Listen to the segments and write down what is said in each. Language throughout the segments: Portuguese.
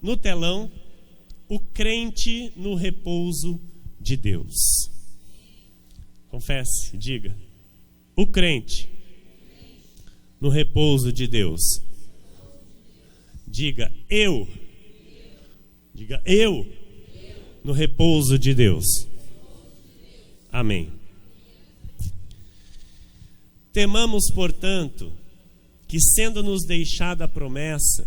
no telão, o crente no repouso de Deus. Confesse, diga. O crente no repouso de Deus. Diga eu. Diga eu no repouso de Deus. Amém. Temamos, portanto, que sendo-nos deixada a promessa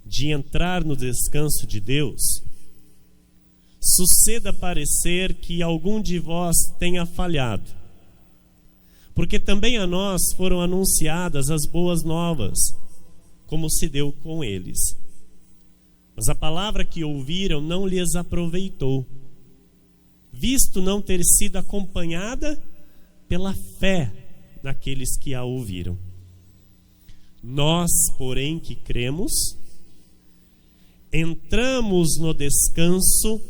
de entrar no descanso de Deus, suceda parecer que algum de vós tenha falhado, porque também a nós foram anunciadas as boas novas, como se deu com eles. Mas a palavra que ouviram não lhes aproveitou, visto não ter sido acompanhada pela fé naqueles que a ouviram. Nós, porém, que cremos, entramos no descanso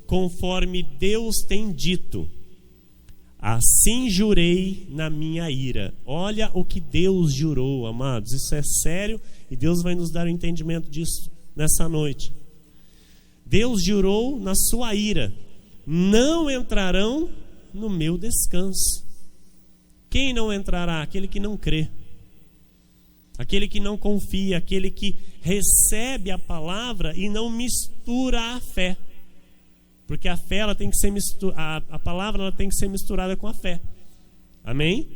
conforme Deus tem dito: assim jurei na minha ira. Olha o que Deus jurou, amados. Isso é sério e Deus vai nos dar o entendimento disso nessa noite. Deus jurou na sua ira: não entrarão no meu descanso. Quem não entrará? Aquele que não crê, aquele que não confia, aquele que recebe a palavra e não mistura a fé. Porque a fé, ela tem que ser a palavra, ela tem que ser misturada com a fé. Amém?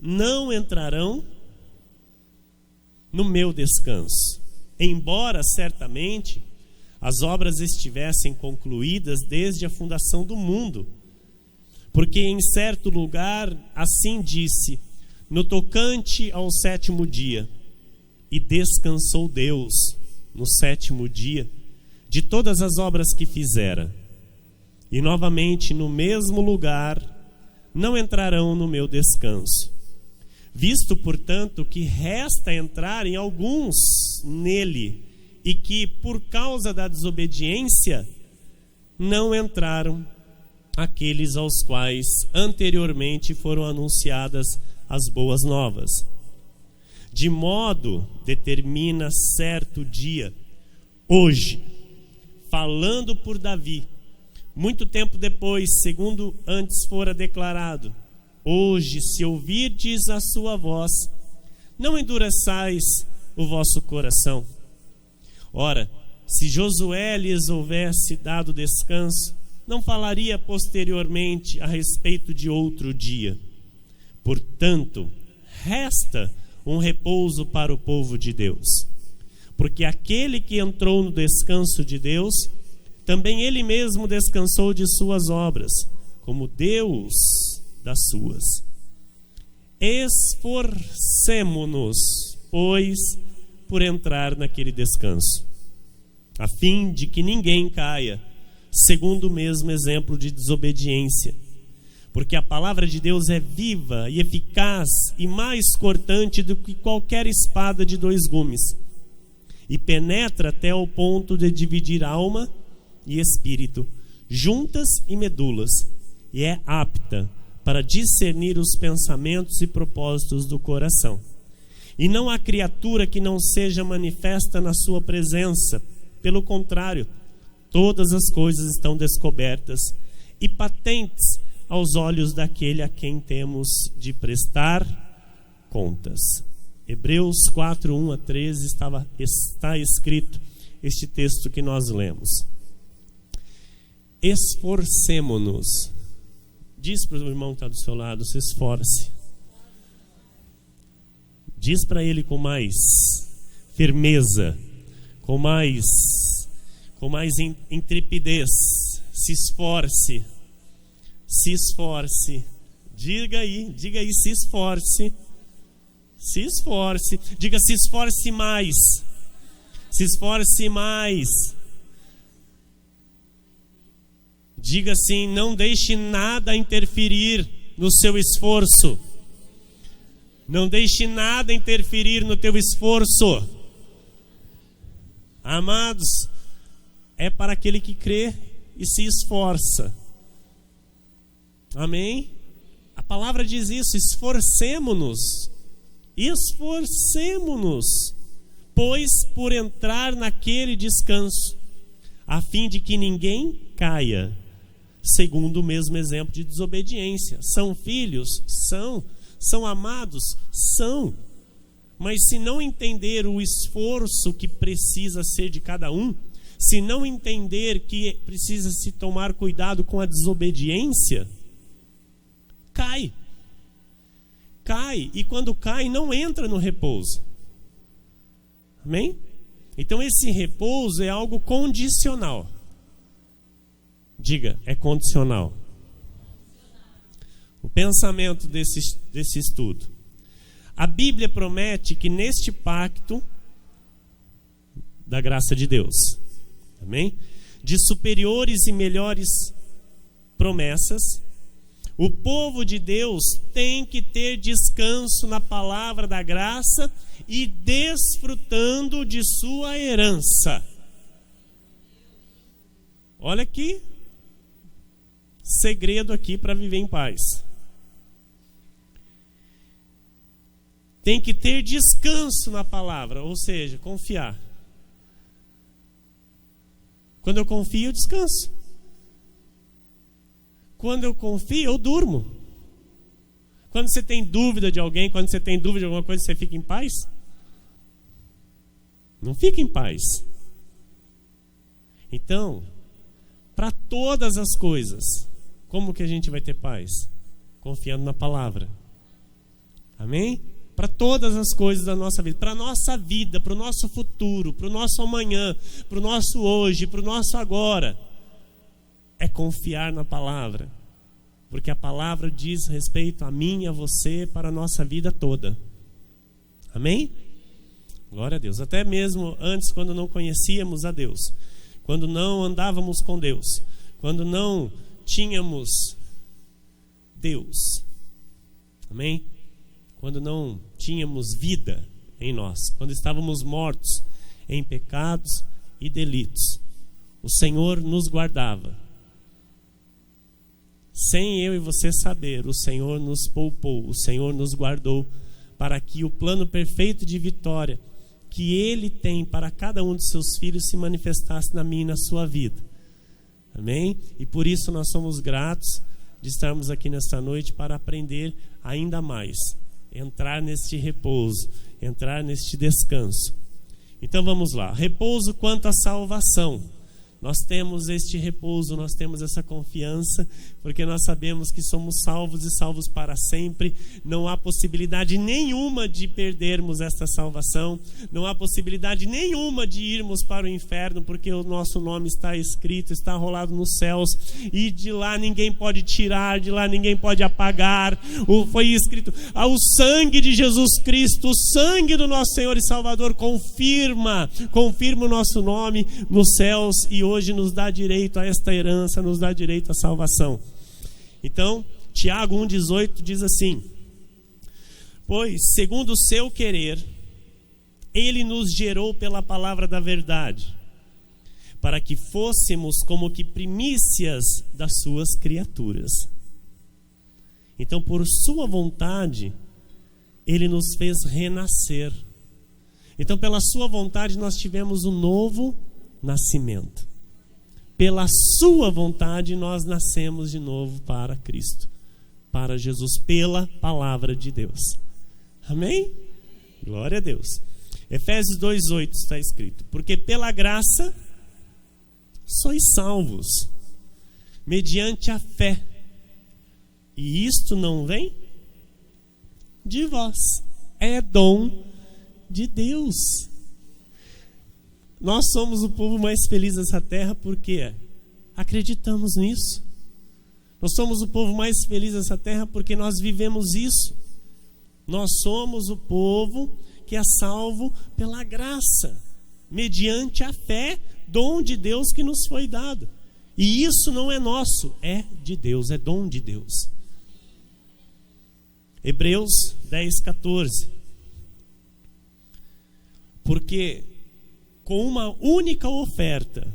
Não entrarão no meu descanso, embora certamente as obras estivessem concluídas desde a fundação do mundo. Porque em certo lugar assim disse: no tocante ao sétimo dia, e descansou Deus no sétimo dia de todas as obras que fizera. E novamente no mesmo lugar não entrarão no meu descanso. Visto, portanto, que resta entrarem alguns nele, e que por causa da desobediência não entraram aqueles aos quais anteriormente foram anunciadas as boas novas. De modo determina certo dia, hoje, falando por Davi, muito tempo depois, segundo antes fora declarado: hoje, se ouvirdes a sua voz, não endureçais o vosso coração. Ora, se Josué lhes houvesse dado descanso, não falaria posteriormente a respeito de outro dia. Portanto, resta um repouso para o povo de Deus, porque aquele que entrou no descanso de Deus, também ele mesmo descansou de suas obras, como Deus das suas. Esforcemo-nos, pois, por entrar naquele descanso, a fim de que ninguém caia, segundo o mesmo exemplo de desobediência. Porque a palavra de Deus é viva e eficaz e mais cortante do que qualquer espada de 2 gumes, e penetra até o ponto de dividir alma e espírito, juntas e medulas, e é apta para discernir os pensamentos e propósitos do coração. E não há criatura que não seja manifesta na sua presença. Pelo contrário, todas as coisas estão descobertas e patentes aos olhos daquele a quem temos de prestar contas. Hebreus 4, 1 a 13 está escrito este texto que nós lemos. Esforcemo-nos. Diz para o irmão que está do seu lado: se esforce. Diz para ele com mais firmeza, com mais intrepidez: se esforce. Se esforce. Diga aí, se esforce. Se esforce. Diga: se esforce mais. Se esforce mais. Diga assim: não deixe nada interferir no seu esforço. Não deixe nada interferir no teu esforço. Amados, é para aquele que crê e se esforça. Amém? A palavra diz isso: esforcemo-nos. Esforcemo-nos pois por entrar naquele descanso, a fim de que ninguém caia, segundo o mesmo exemplo de desobediência. São filhos? São. São amados? São. Mas se não entender o esforço que precisa ser de cada um, se não entender que precisa se tomar cuidado com a desobediência, cai. Cai, e quando cai, não entra no repouso. Amém? Então esse repouso é algo condicional. Diga, é condicional. O pensamento desse estudo. A Bíblia promete que neste pacto da graça de Deus, amém? De superiores e melhores promessas, o povo de Deus tem que ter descanso na palavra da graça e desfrutando de sua herança. Olha aqui, segredo aqui para viver em paz. Tem que ter descanso na palavra, ou seja, confiar. Quando eu confio, eu descanso. Quando eu confio, eu durmo. Quando você tem dúvida de alguém, quando você tem dúvida de alguma coisa, você fica em paz? Não fica em paz. Então, para todas as coisas, como que a gente vai ter paz? Confiando na palavra. Amém? Para todas as coisas da nossa vida, para a nossa vida, para o nosso futuro, para o nosso amanhã, para o nosso hoje, para o nosso agora, é confiar na palavra, porque a palavra diz respeito a mim e a você para a nossa vida toda. Amém? Glória a Deus. Até mesmo antes, quando não conhecíamos a Deus, quando não andávamos com Deus, quando não tínhamos Deus, amém? Quando não tínhamos vida em nós, quando estávamos mortos em pecados e delitos, o Senhor nos guardava. Sem eu e você saber, o Senhor nos poupou, o Senhor nos guardou, para que o plano perfeito de vitória que Ele tem para cada um de seus filhos se manifestasse na minha e na sua vida. Amém? E por isso nós somos gratos de estarmos aqui nesta noite para aprender ainda mais. Entrar neste repouso, entrar neste descanso. Então vamos lá. Repouso quanto à salvação. Nós temos este repouso, nós temos essa confiança, porque nós sabemos que somos salvos e salvos para sempre. Não há possibilidade nenhuma de perdermos esta salvação. Não há possibilidade nenhuma de irmos para o inferno, porque o nosso nome está escrito, está rolado nos céus, e de lá ninguém pode tirar, de lá ninguém pode apagar. Foi escrito, o sangue de Jesus Cristo, o sangue do nosso Senhor e Salvador confirma o nosso nome nos céus, e hoje nos dá direito a esta herança, nos dá direito à salvação. Então, Tiago 1,18 diz assim: pois, segundo o seu querer, Ele nos gerou pela palavra da verdade, para que fôssemos como que primícias das suas criaturas. Então, por sua vontade, Ele nos fez renascer. Então, pela sua vontade, nós tivemos um novo nascimento. Pela sua vontade nós nascemos de novo para Cristo, para Jesus, pela palavra de Deus. Amém? Glória a Deus. Efésios 2,8 está escrito: porque pela graça sois salvos, mediante a fé, e isto não vem de vós, é dom de Deus. Nós somos o povo mais feliz dessa terra porque acreditamos nisso. Nós somos o povo mais feliz dessa terra porque nós vivemos isso. Nós somos o povo que é salvo pela graça, mediante a fé, dom de Deus que nos foi dado. E isso não é nosso, é de Deus, é dom de Deus. Hebreus 10,14. Porque com uma única oferta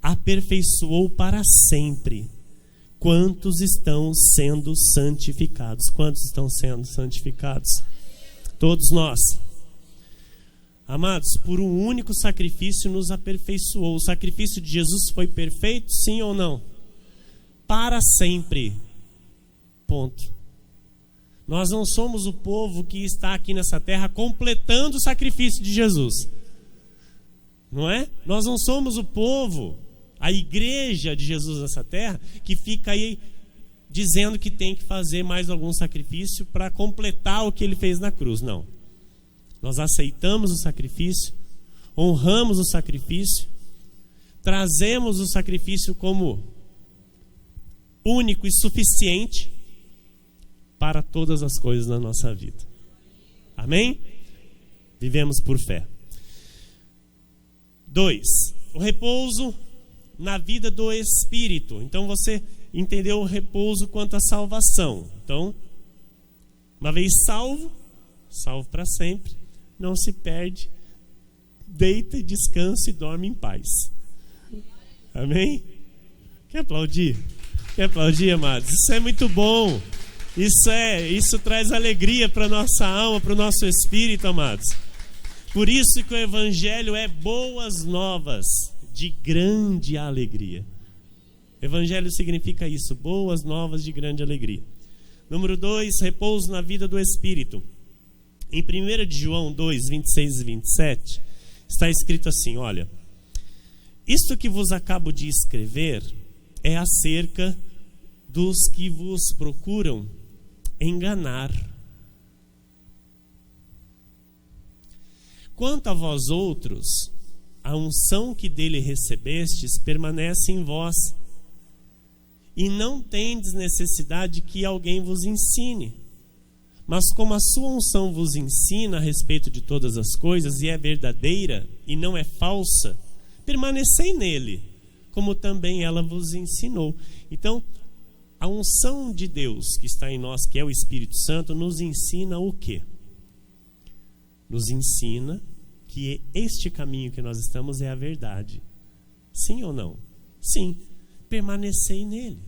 aperfeiçoou para sempre quantos estão sendo santificados. Quantos estão sendo santificados? Todos nós. Amados, por um único sacrifício nos aperfeiçoou. O sacrifício de Jesus foi perfeito, sim ou não? Para sempre. Ponto. Nós não somos o povo que está aqui nessa terra completando o sacrifício de Jesus. Não é? Nós não somos o povo, a igreja de Jesus nessa terra, que fica aí dizendo que tem que fazer mais algum sacrifício para completar o que ele fez na cruz. Não. Nós aceitamos o sacrifício, honramos o sacrifício, trazemos o sacrifício como único e suficiente para todas as coisas na nossa vida. Amém? Vivemos por fé. 2. O repouso na vida do Espírito. Então você entendeu o repouso quanto à salvação. Então, uma vez salvo, salvo para sempre, não se perde, deita e descansa e dorme em paz. Amém? Quer aplaudir? Quer aplaudir, amados? Isso é muito bom. Isso traz alegria para a nossa alma, para o nosso espírito, amados. Por isso que o Evangelho é boas novas de grande alegria. Evangelho significa isso, boas novas de grande alegria. Número 2, repouso na vida do Espírito. Em 1 de João 2, 26 e 27, está escrito assim, olha: isto que vos acabo de escrever é acerca dos que vos procuram enganar. Quanto a vós outros, a unção que dele recebestes permanece em vós, e não tendes necessidade que alguém vos ensine. Mas como a sua unção vos ensina a respeito de todas as coisas, e é verdadeira e não é falsa, permanecei nele, como também ela vos ensinou. Então, a unção de Deus que está em nós, que é o Espírito Santo, nos ensina o quê? Nos ensina que este caminho que nós estamos é a verdade. Sim ou não? Sim. Permanecei nele.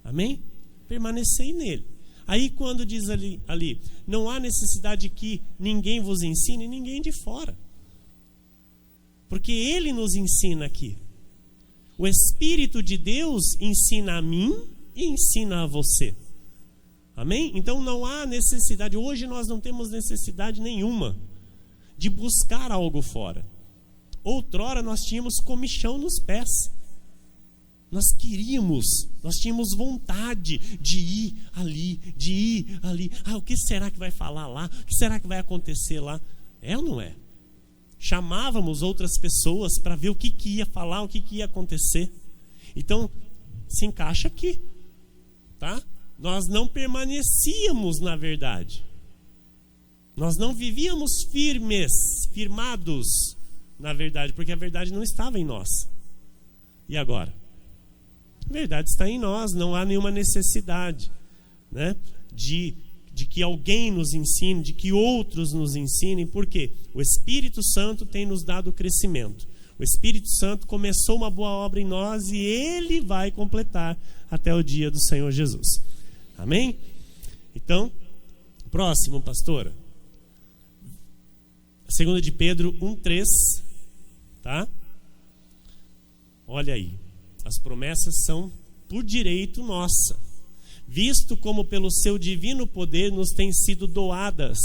Amém? Permanecei nele. Aí quando diz ali, não há necessidade que ninguém vos ensine, ninguém de fora. Porque ele nos ensina aqui. O Espírito de Deus ensina a mim e ensina a você. Amém? Então não há necessidade, hoje nós não temos necessidade nenhuma de buscar algo fora. Outrora nós tínhamos comichão nos pés. Nós tínhamos vontade de ir ali. O que será que vai falar lá? O que será que vai acontecer lá? É ou não é? Chamávamos outras pessoas para ver o que ia falar, o que ia acontecer. Então, se encaixa aqui, tá? Nós não permanecíamos na verdade. Nós não vivíamos firmados na verdade, porque a verdade não estava em nós. E agora? A verdade está em nós, não há nenhuma necessidade, né, de que alguém nos ensine, de que outros nos ensinem. Por quê? O Espírito Santo tem nos dado o crescimento. O Espírito Santo começou uma boa obra em nós e ele vai completar até o dia do Senhor Jesus. Amém? Então, próximo, pastora. 2 de Pedro 1:3, tá? Olha aí, as promessas são por direito nossa, visto como pelo seu divino poder nos têm sido doadas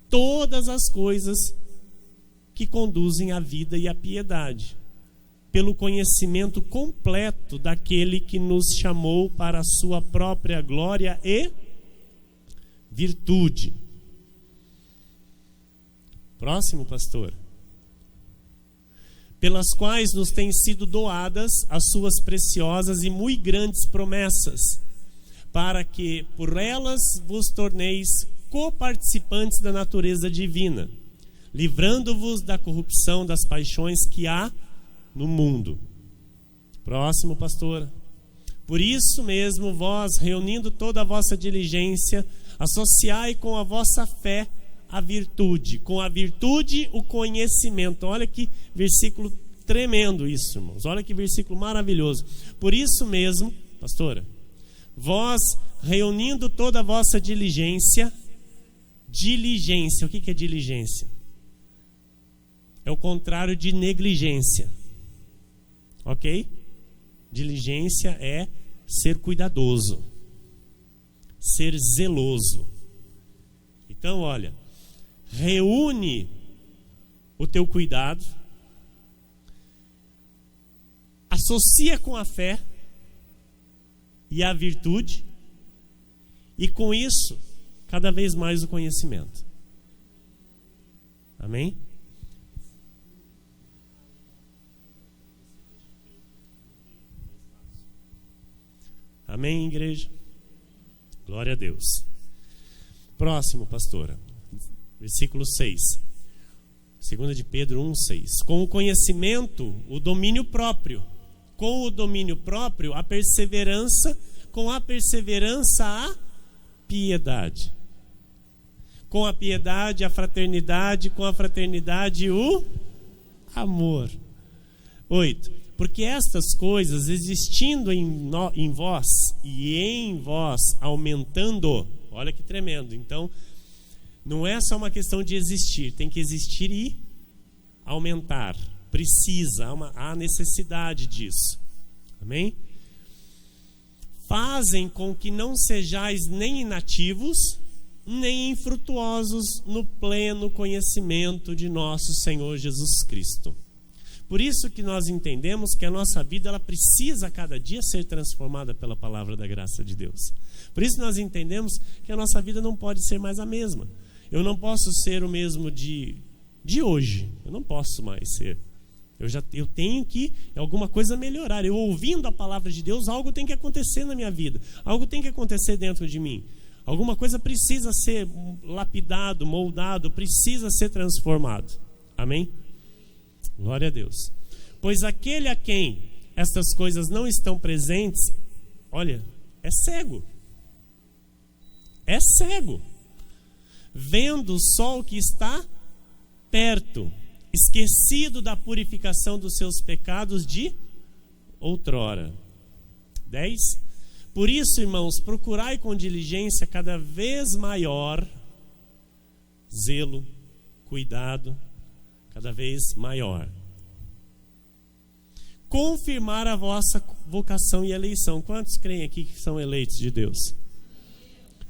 todas as coisas que conduzem à vida e à piedade, pelo conhecimento completo daquele que nos chamou para a sua própria glória e virtude. Próximo, pastor. Pelas quais nos têm sido doadas as suas preciosas e muito grandes promessas, para que por elas vos torneis coparticipantes da natureza divina, livrando-vos da corrupção das paixões que há no mundo. Próximo, pastor. Por isso mesmo, vós, reunindo toda a vossa diligência, associai com a vossa fé a virtude, com a virtude o conhecimento. Olha que versículo tremendo isso, irmãos. Olha que versículo maravilhoso. Por isso mesmo, pastora, vós, reunindo toda a vossa diligência, o que é diligência? o contrário de negligência. Ok? Diligência é ser cuidadoso, ser zeloso. Então, olha, reúne o teu cuidado, associa com a fé e a virtude, e com isso, cada vez mais o conhecimento. Amém? Amém, igreja? Glória a Deus. Próximo, pastora. Versículo 6. 2 de Pedro 1,6. Com o conhecimento, o domínio próprio. Com o domínio próprio, a perseverança. Com a perseverança, a piedade. Com a piedade, a fraternidade. Com a fraternidade, o amor. 8. Porque estas coisas, existindo em vós e em vós, aumentando. Olha que tremendo. Então, não é só uma questão de existir. Tem que existir e aumentar. Precisa, há necessidade disso. Amém? Fazem com que não sejais nem inativos, nem infrutuosos no pleno conhecimento de nosso Senhor Jesus Cristo. Por isso que nós entendemos que a nossa vida ela precisa a cada dia ser transformada pela palavra da graça de Deus. Por isso nós entendemos que a nossa vida não pode ser mais a mesma. Eu não posso ser o mesmo de hoje. Eu não posso mais ser. Eu tenho que alguma coisa melhorar. Eu ouvindo a palavra de Deus, algo tem que acontecer na minha vida. Algo tem que acontecer dentro de mim. Alguma coisa precisa ser lapidado, moldado, precisa ser transformado. Amém? Glória a Deus. Pois aquele a quem estas coisas não estão presentes, olha, é cego. É cego. Vendo só o que está perto, esquecido da purificação dos seus pecados de outrora. 10. Por isso, irmãos, procurai com diligência cada vez maior zelo, cuidado, cada vez maior. Confirmar a vossa vocação e eleição. Quantos creem aqui que são eleitos de Deus?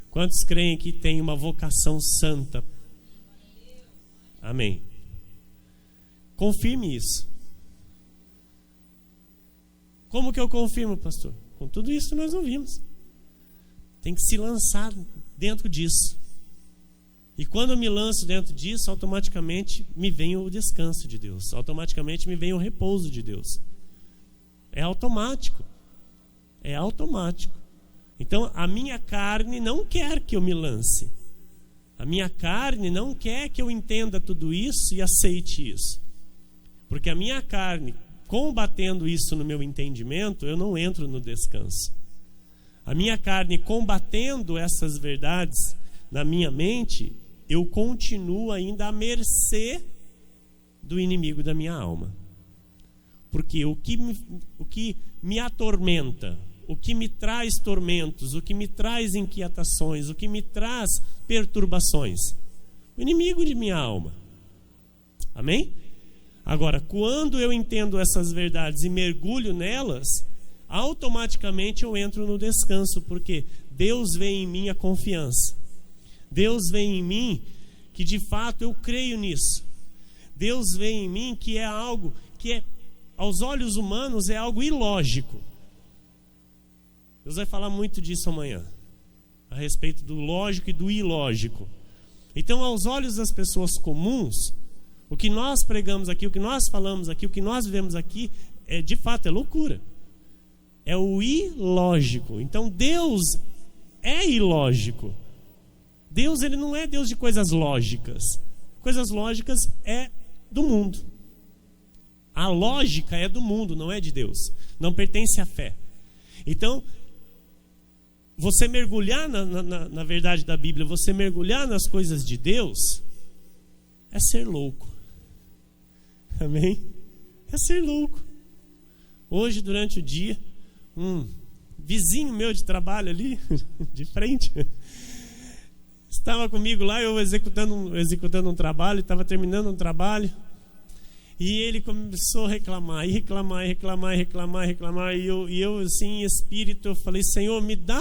Quantos creem que tem uma vocação santa? Amém. Confirme isso. Como que eu confirmo, pastor? Com tudo isso que nós ouvimos. Tem que se lançar dentro disso. E quando eu me lanço dentro disso, automaticamente me vem o descanso de Deus. Automaticamente me vem o repouso de Deus. É automático. É automático. Então, a minha carne não quer que eu me lance. A minha carne não quer que eu entenda tudo isso e aceite isso. Porque a minha carne, combatendo isso no meu entendimento, eu não entro no descanso. A minha carne, combatendo essas verdades na minha mente, eu continuo ainda à mercê do inimigo da minha alma. Porque o que me atormenta, o que me traz tormentos, o que me traz inquietações, o que me traz perturbações, o inimigo de minha alma. Amém? Agora, quando eu entendo essas verdades e mergulho nelas, automaticamente eu entro no descanso, porque Deus vê em mim a confiança. Deus vê em mim que de fato eu creio nisso. Deus vê em mim que é algo que aos olhos humanos é algo ilógico. Deus vai falar muito disso amanhã, a respeito do lógico e do ilógico. Então, aos olhos das pessoas comuns, o que nós pregamos aqui, o que nós falamos aqui, o que nós vivemos aqui, de fato é loucura. É o ilógico. Então, Deus é ilógico. Deus, ele não é Deus de coisas lógicas. Coisas lógicas é do mundo. A lógica é do mundo, não é de Deus. Não pertence à fé. Então, você mergulhar na verdade da Bíblia, você mergulhar nas coisas de Deus, é ser louco. Amém? É ser louco. Hoje, durante o dia, um vizinho meu de trabalho ali, de frente, estava comigo lá, eu executando um trabalho, estava terminando um trabalho, E ele começou a reclamar, e eu assim, em espírito, eu falei: Senhor, me dá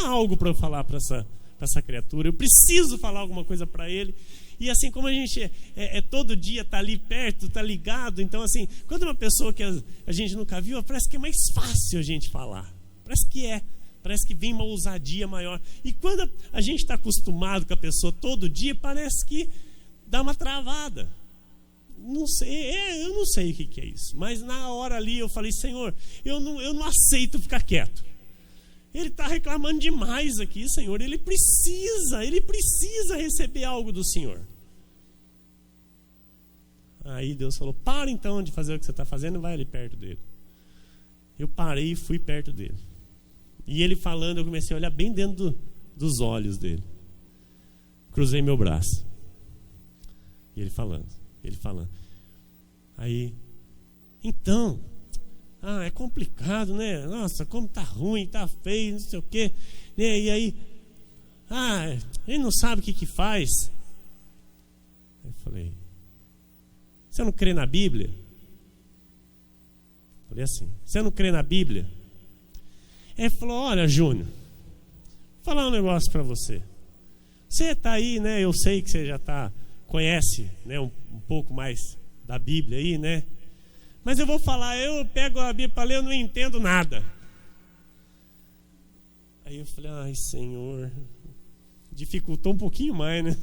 algo para eu falar para essa criatura. Eu preciso falar alguma coisa para ele. E assim, como a gente todo dia está ali perto, está ligado, então assim, quando uma pessoa que a gente nunca viu, parece que é mais fácil a gente falar. Parece que vem uma ousadia maior. E quando a gente está acostumado com a pessoa todo dia, parece que dá uma travada. Não sei, eu não sei o que é isso. Mas na hora ali eu falei: Senhor, eu não aceito ficar quieto. Ele está reclamando demais aqui, Senhor. Ele precisa receber algo do Senhor. Aí Deus falou: para então de fazer o que você está fazendo e vai ali perto dele. Eu parei e fui perto dele. E ele falando, eu comecei a olhar bem dentro dos olhos dele. Cruzei meu braço. E ele falando. Aí, então, é complicado, né? Nossa, como tá ruim, tá feio, não sei o quê. E aí, ele não sabe o que faz. Eu falei: você não crê na Bíblia? Falei assim: você não crê na Bíblia? Ele falou: olha, Júnior, vou falar um negócio para você. Você está aí, né? Eu sei que você já conhece, né, um pouco mais da Bíblia aí, né? Mas eu vou falar, eu pego a Bíblia para ler, eu não entendo nada. Aí eu falei: ai, Senhor, dificultou um pouquinho mais, né?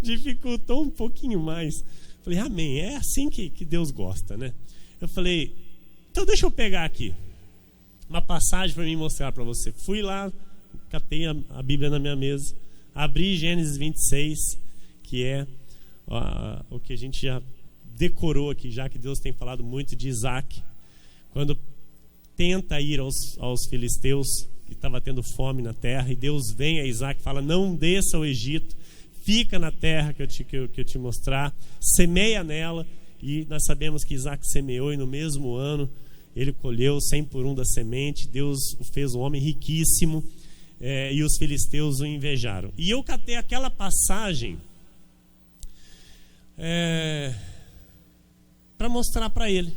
Dificultou um pouquinho mais. Falei: amém, é assim que Deus gosta, né? Eu falei: então deixa eu pegar aqui uma passagem para mim mostrar para você. Fui lá, catei a Bíblia na minha mesa, abri Gênesis 26, que é o que a gente já decorou aqui, já que Deus tem falado muito de Isaac, quando tenta ir aos filisteus, que estava tendo fome na terra, e Deus vem a Isaac e fala: não desça ao Egito, fica na terra que eu te mostrar, semeia nela. E nós sabemos que Isaac semeou, e no mesmo ano ele colheu 100 por 1 da semente. Deus o fez um homem riquíssimo, e os filisteus o invejaram. E eu catei aquela passagem para mostrar para ele.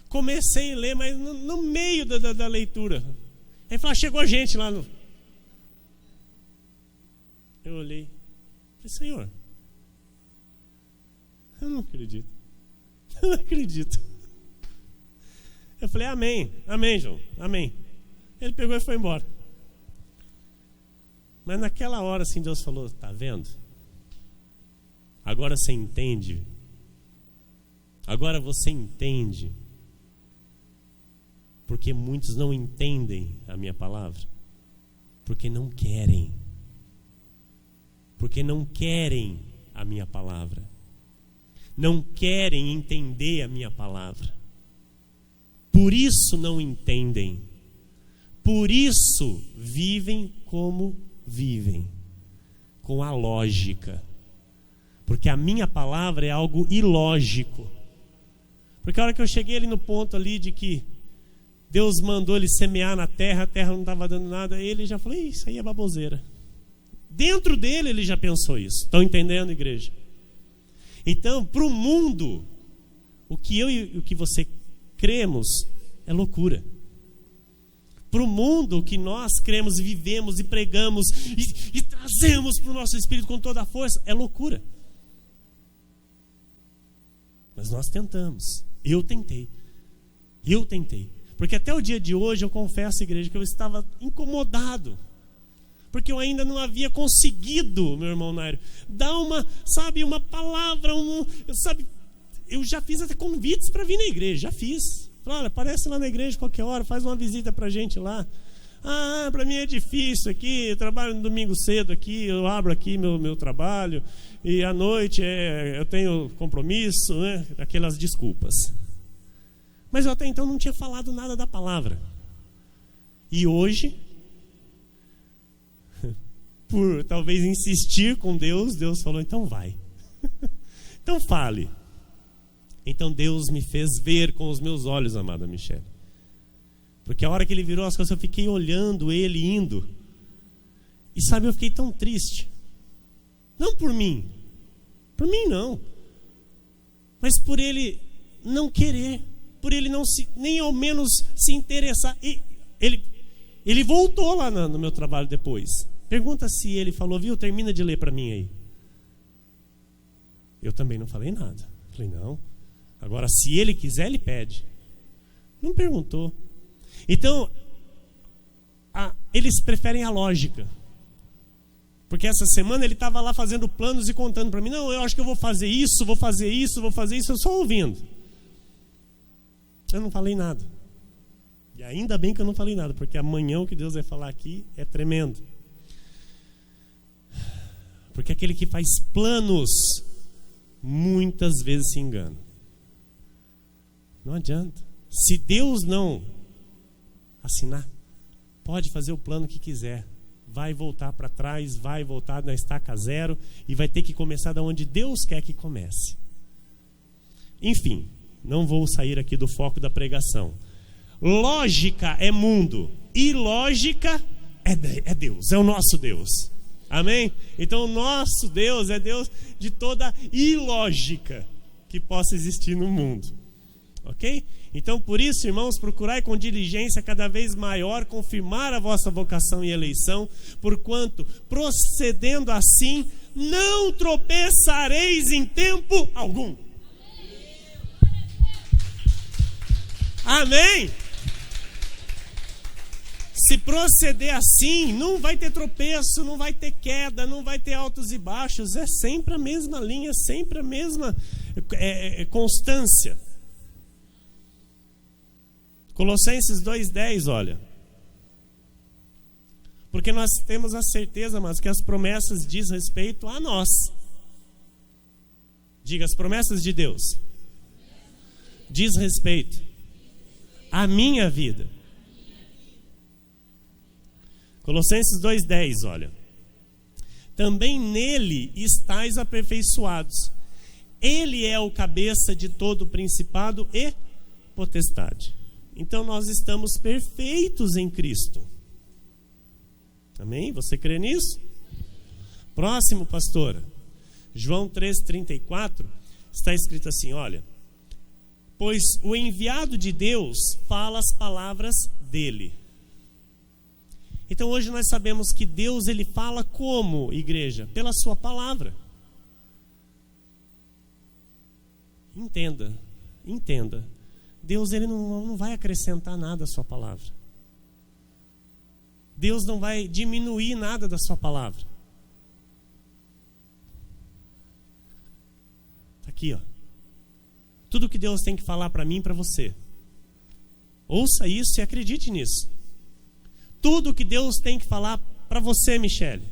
Comecei a ler, mas no meio da leitura, ele falou: chegou gente lá no... Eu olhei, falei: Senhor, eu não acredito. Eu falei: amém, João, amém. Ele pegou e foi embora. Mas naquela hora assim Deus falou: tá vendo? Agora você entende. Agora você entende. Porque muitos não entendem a minha palavra. Porque não querem. Porque não querem a minha palavra. Não querem entender a minha palavra. Por isso não entendem. Por isso vivem como vivem, com a lógica. Porque a minha palavra é algo ilógico. Porque a hora que eu cheguei ali no ponto ali de que Deus mandou ele semear na terra, a terra não estava dando nada, ele já falou: isso aí é baboseira. Dentro dele ele já pensou isso. Estão entendendo, igreja? Então, para o mundo, o que eu e o que você cremos é loucura. Para o mundo, o que nós cremos e vivemos e pregamos e trazemos para o nosso espírito com toda a força é loucura. Mas nós tentamos. Eu tentei. Porque até o dia de hoje eu confesso, igreja, que eu estava incomodado. Porque eu ainda não havia conseguido, meu irmão Nairo, dar uma palavra, eu já fiz até convites para vir na igreja, já fiz. Olha, aparece lá na igreja qualquer hora, faz uma visita para a gente lá. Para mim é difícil aqui, eu trabalho no domingo cedo aqui, eu abro aqui meu trabalho, e à noite eu tenho compromisso, né? Aquelas desculpas. Mas eu até então não tinha falado nada da palavra. E hoje, por talvez insistir com Deus, Deus falou: então vai. Então fale. Então Deus me fez ver com os meus olhos, amada Michele. Porque a hora que ele virou as costas, eu fiquei olhando ele indo. E sabe, eu fiquei tão triste. Não por mim não, mas por ele não querer, por ele não se, nem ao menos se interessar. E ele voltou lá no meu trabalho depois. Pergunta se ele falou, viu, termina de ler para mim aí. Eu também não falei nada. Falei, não. Agora, se ele quiser, ele pede. Não perguntou. Então, eles preferem a lógica. Porque essa semana ele estava lá fazendo planos e contando para mim, não, eu acho que eu vou fazer isso, eu só ouvindo. Eu não falei nada. E ainda bem que eu não falei nada, porque amanhã o que Deus vai falar aqui é tremendo. Porque aquele que faz planos, muitas vezes se engana. Não adianta. Se Deus não assinar, pode fazer o plano que quiser. Vai voltar para trás, vai voltar na estaca zero e vai ter que começar da onde Deus quer que comece. Enfim, não vou sair aqui do foco da pregação. Lógica é mundo, ilógica é Deus, é o nosso Deus. Amém? Então o nosso Deus é Deus de toda ilógica que possa existir no mundo. Ok? Então por isso, irmãos, procurai com diligência cada vez maior confirmar a vossa vocação e eleição, porquanto, procedendo assim, não tropeçareis em tempo algum. Amém? Se proceder assim, não vai ter tropeço, não vai ter queda, não vai ter altos e baixos, é sempre a mesma linha, sempre a mesma constância. Colossenses 2,10, olha. Porque nós temos a certeza, mas que as promessas diz respeito a nós. Diga, as promessas de Deus diz respeito à minha vida. Colossenses 2,10, olha. Também nele estáis aperfeiçoados. Ele é o cabeça de todo principado e potestade. Então nós estamos perfeitos em Cristo. Amém? Você crê nisso? Próximo, pastora. João 3,34 está escrito assim, olha. Pois o enviado de Deus fala as palavras dele. Então hoje nós sabemos que Deus, ele fala como, igreja? Pela sua palavra. Entenda. Deus, ele não vai acrescentar nada à sua palavra. Deus não vai diminuir nada da sua palavra. Está aqui, ó. Tudo que Deus tem que falar para mim e para você. Ouça isso e acredite nisso. Tudo que Deus tem que falar para você, Michele,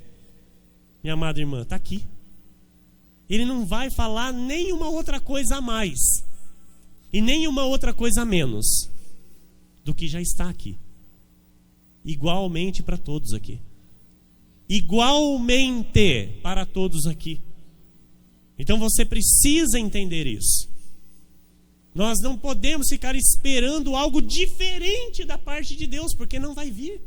minha amada irmã, está aqui. Ele não vai falar nenhuma outra coisa a mais e nenhuma outra coisa a menos do que já está aqui. Igualmente para todos aqui. Igualmente para todos aqui. Então você precisa entender isso. Nós não podemos ficar esperando algo diferente da parte de Deus, porque não vai vir.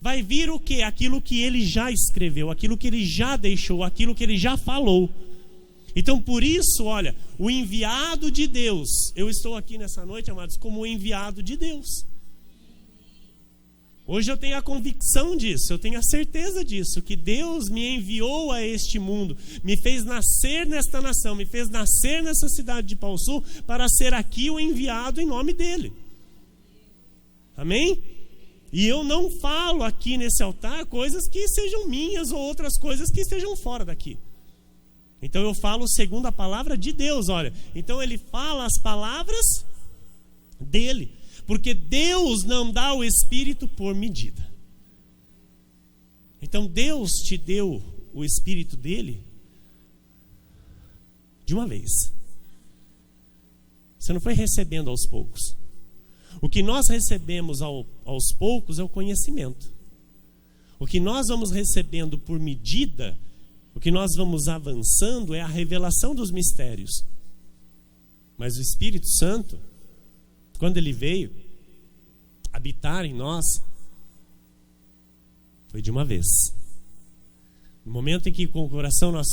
Vai vir o quê? Aquilo que ele já escreveu, aquilo que ele já deixou, aquilo que ele já falou. Então por isso, olha, o enviado de Deus, eu estou aqui nessa noite, amados, como o enviado de Deus. Hoje eu tenho a convicção disso, eu tenho a certeza disso, que Deus me enviou a este mundo, me fez nascer nesta nação, me fez nascer nessa cidade de Pau Sul, para ser aqui o enviado em nome dele. Amém? E eu não falo aqui nesse altar coisas que sejam minhas ou outras coisas que estejam fora daqui. Então eu falo segundo a palavra de Deus, olha. Então ele fala as palavras dele. Porque Deus não dá o Espírito por medida. Então Deus te deu o Espírito dele de uma vez. Você não foi recebendo aos poucos. O que nós recebemos aos poucos é o conhecimento. O que nós vamos recebendo por medida, o que nós vamos avançando é a revelação dos mistérios. Mas o Espírito Santo, quando ele veio habitar em nós, foi de uma vez. No momento em que com o coração nós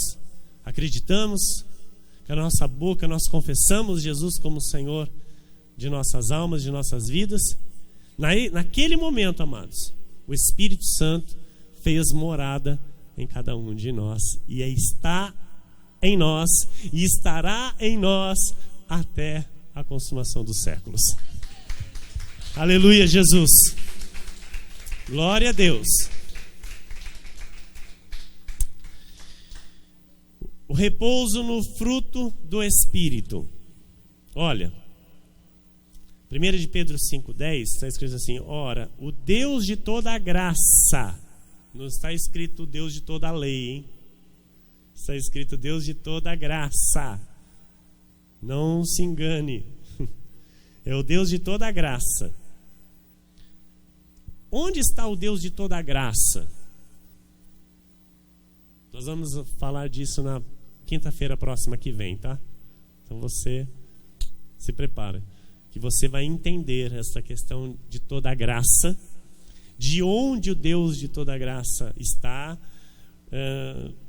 acreditamos, com a nossa boca nós confessamos Jesus como Senhor de nossas almas, de nossas vidas, naquele momento, amados, o Espírito Santo fez morada em cada um de nós e está em nós e estará em nós até a consumação dos séculos. Aleluia, Jesus. Glória a Deus. O repouso no fruto do Espírito. Olha, 1 de Pedro 5,10 está escrito assim: ora, o Deus de toda a graça, não está escrito Deus de toda a lei, hein? Está escrito Deus de toda a graça. Não se engane. É o Deus de toda a graça. Onde está o Deus de toda a graça? Nós vamos falar disso na quinta-feira próxima que vem, tá? Então você se prepara, que você vai entender essa questão de toda a graça, de onde o Deus de toda a graça está,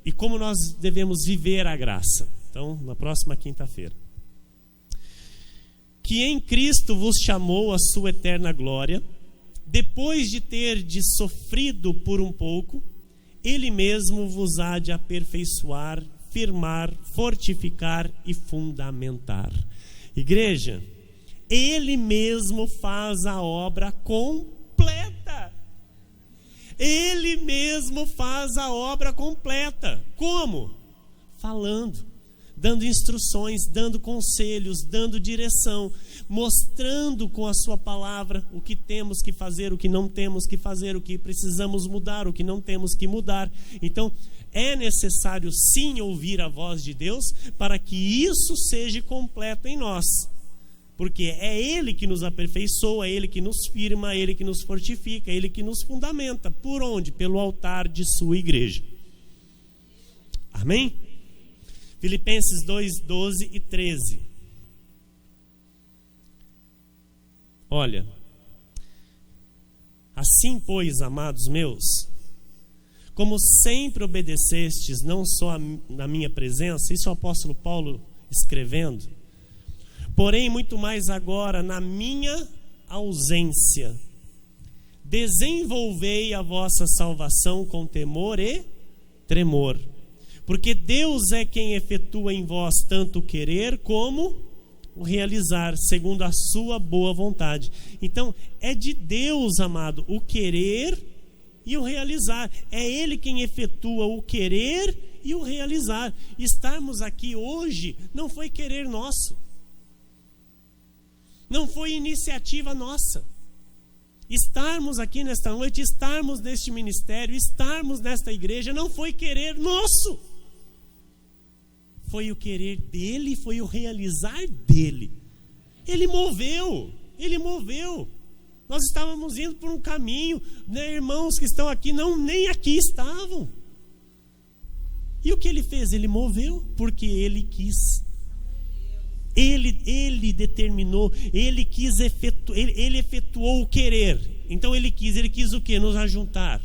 e como nós devemos viver a graça. Então, na próxima quinta-feira. Que em Cristo vos chamou a sua eterna glória, depois de ter sofrido por um pouco, Ele mesmo vos há de aperfeiçoar, firmar, fortificar e fundamentar. Igreja, Ele mesmo faz a obra completa. Ele mesmo faz a obra completa. Como? Falando, dando instruções, dando conselhos, dando direção, mostrando com a sua palavra o que temos que fazer, o que não temos que fazer, o que precisamos mudar, o que não temos que mudar. Então, é necessário sim ouvir a voz de Deus para que isso seja completo em nós. Porque é Ele que nos aperfeiçoa, é Ele que nos firma, é Ele que nos fortifica, é Ele que nos fundamenta. Por onde? Pelo altar de sua igreja. Amém? Filipenses 2, 12 e 13. Olha, assim, pois, amados meus, como sempre obedecestes, não só na minha presença, isso é o apóstolo Paulo escrevendo, porém muito mais agora na minha ausência, desenvolvei a vossa salvação com temor e tremor, porque Deus é quem efetua em vós tanto o querer como o realizar, segundo a sua boa vontade. Então, é de Deus, amado, o querer e o realizar. É Ele quem efetua o querer e o realizar. Estarmos aqui hoje não foi querer nosso, não foi iniciativa nossa. Estarmos aqui nesta noite, estarmos neste ministério, estarmos nesta igreja, não foi querer nosso. Foi o querer dele, foi o realizar dele. Ele moveu. Nós estávamos indo por um caminho, né, irmãos que estão aqui, nem aqui estavam. E o que ele fez? Ele moveu, porque ele quis. Ele determinou, ele quis ele efetuou o querer. Então ele quis o quê? Nos ajuntar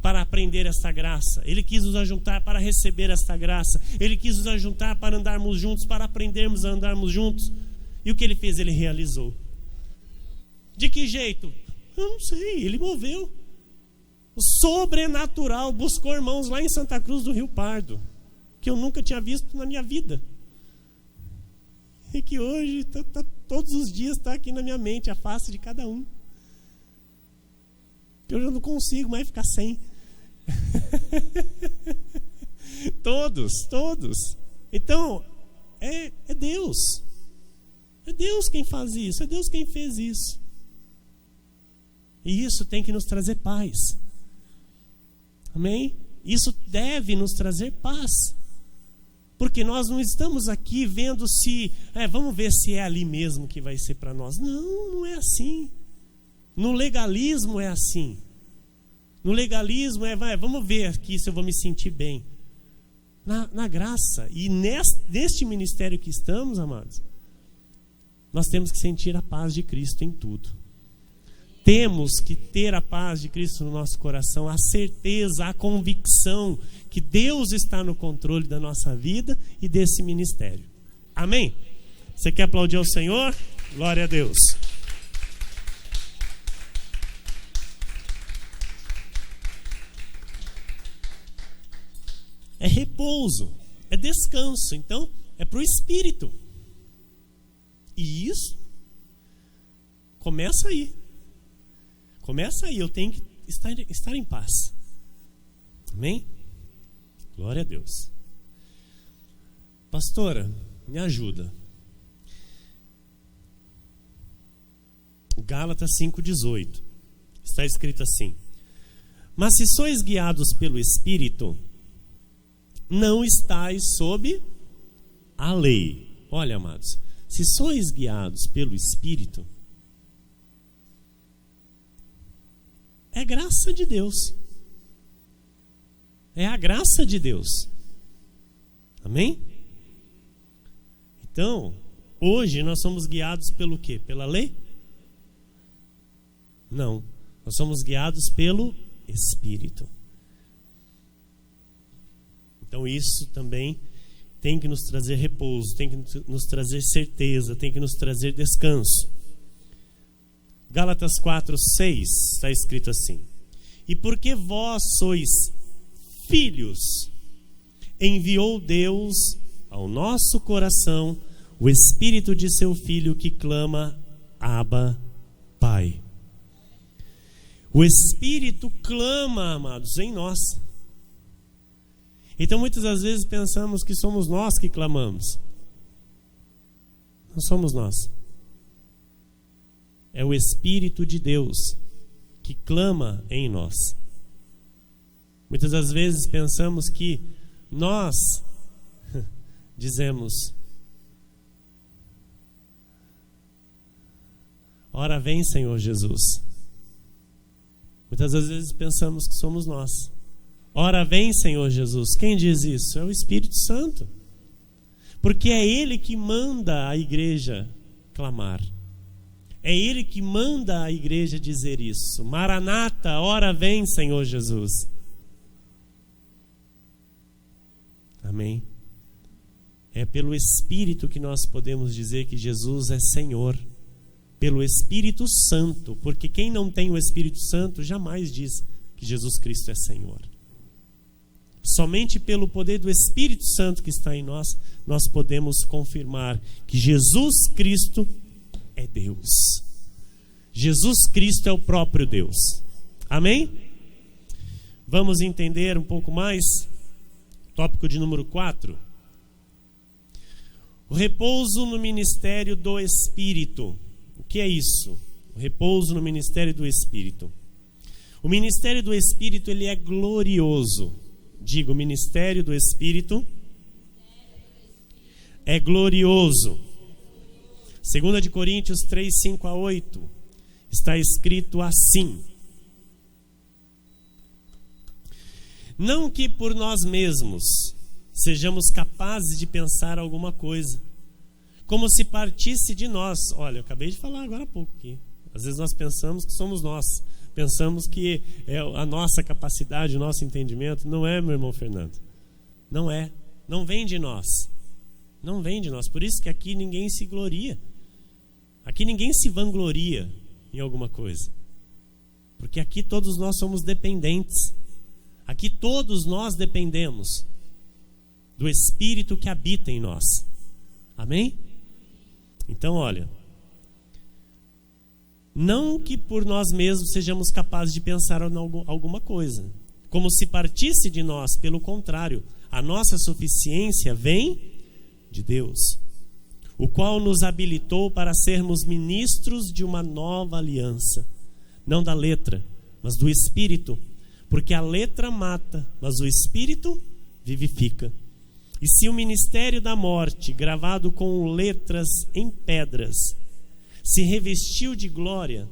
para aprender esta graça. Ele quis nos ajuntar para receber esta graça. Ele quis nos ajuntar para andarmos juntos, para aprendermos a andarmos juntos. E o que ele fez? Ele realizou. De que jeito? Eu não sei, ele moveu. O sobrenatural buscou irmãos lá em Santa Cruz do Rio Pardo, que eu nunca tinha visto na minha vida. E que hoje, todos os dias, está aqui na minha mente, a face de cada um. Que eu já não consigo mais ficar sem. Todos. Então, é Deus. É Deus quem faz isso, é Deus quem fez isso. E isso tem que nos trazer paz. Amém? Isso deve nos trazer paz. Porque nós não estamos aqui vendo se... vamos ver se é ali mesmo que vai ser para nós. Não é assim. No legalismo é assim. No legalismo vamos ver aqui se eu vou me sentir bem. Na graça. E neste ministério que estamos, amados, nós temos que sentir a paz de Cristo em tudo. temos que ter a paz de Cristo no nosso coração, a certeza, a convicção que Deus está no controle da nossa vida e desse ministério. Amém? Você quer aplaudir ao Senhor? Glória a Deus. É repouso, é descanso. Então, é para o espírito. E isso começa aí. Começa aí. Eu tenho que estar em paz. Amém? Glória a Deus. Pastora, me ajuda. Gálatas 5,18. Está escrito assim: mas se sois guiados pelo Espírito, não estáis sob a lei. Olha, amados, se sois guiados pelo Espírito, é graça de Deus. É a graça de Deus. Amém? Então, hoje nós somos guiados pelo quê? Pela lei? Não. Nós somos guiados pelo Espírito. Então isso também tem que nos trazer repouso, tem que nos trazer certeza, tem que nos trazer descanso. Gálatas 4:6 está escrito assim: e porque vós sois filhos, enviou Deus ao nosso coração o Espírito de seu Filho que clama: Abba, Pai. O Espírito clama, amados, em nós. Então muitas das vezes pensamos que somos nós que clamamos. Não somos nós. É o Espírito de Deus que clama em nós. Muitas das vezes pensamos que nós dizemos: ora vem, Senhor Jesus. Muitas das vezes pensamos que somos nós. Ora vem, Senhor Jesus. Quem diz isso? É o Espírito Santo. Porque é Ele que manda a igreja clamar. É Ele que manda a igreja dizer isso. Maranata, ora vem, Senhor Jesus. Amém? É pelo Espírito que nós podemos dizer que Jesus é Senhor. Pelo Espírito Santo. Porque quem não tem o Espírito Santo jamais diz que Jesus Cristo é Senhor. Somente pelo poder do Espírito Santo que está em nós, nós podemos confirmar que Jesus Cristo é Deus. Jesus Cristo é o próprio Deus. Amém? Vamos entender um pouco mais. Tópico de número 4. O repouso no ministério do Espírito. O que é isso? O repouso no ministério do Espírito. O ministério do Espírito, ele é glorioso. Digo, o ministério do Espírito é glorioso. 2 Coríntios 3, 5-8 está escrito assim: não que por nós mesmos sejamos capazes de pensar alguma coisa, como se partisse de nós. Olha, eu acabei de falar agora há pouco aqui. Às vezes nós pensamos que somos nós. Pensamos que é a nossa capacidade, o nosso entendimento. Não é, meu irmão Fernando. Não é. Não vem de nós. Não vem de nós. Por isso que aqui ninguém se gloria. Aqui ninguém se vangloria em alguma coisa. Porque aqui todos nós somos dependentes. Aqui todos nós dependemos do Espírito que habita em nós. Amém? Então, olha. Não que por nós mesmos sejamos capazes de pensar em alguma coisa, como se partisse de nós. Pelo contrário, a nossa suficiência vem de Deus, o qual nos habilitou para sermos ministros de uma nova aliança, não da letra, mas do Espírito, porque a letra mata, mas o Espírito vivifica. E se o ministério da morte, gravado com letras em pedras, se revestiu de glória,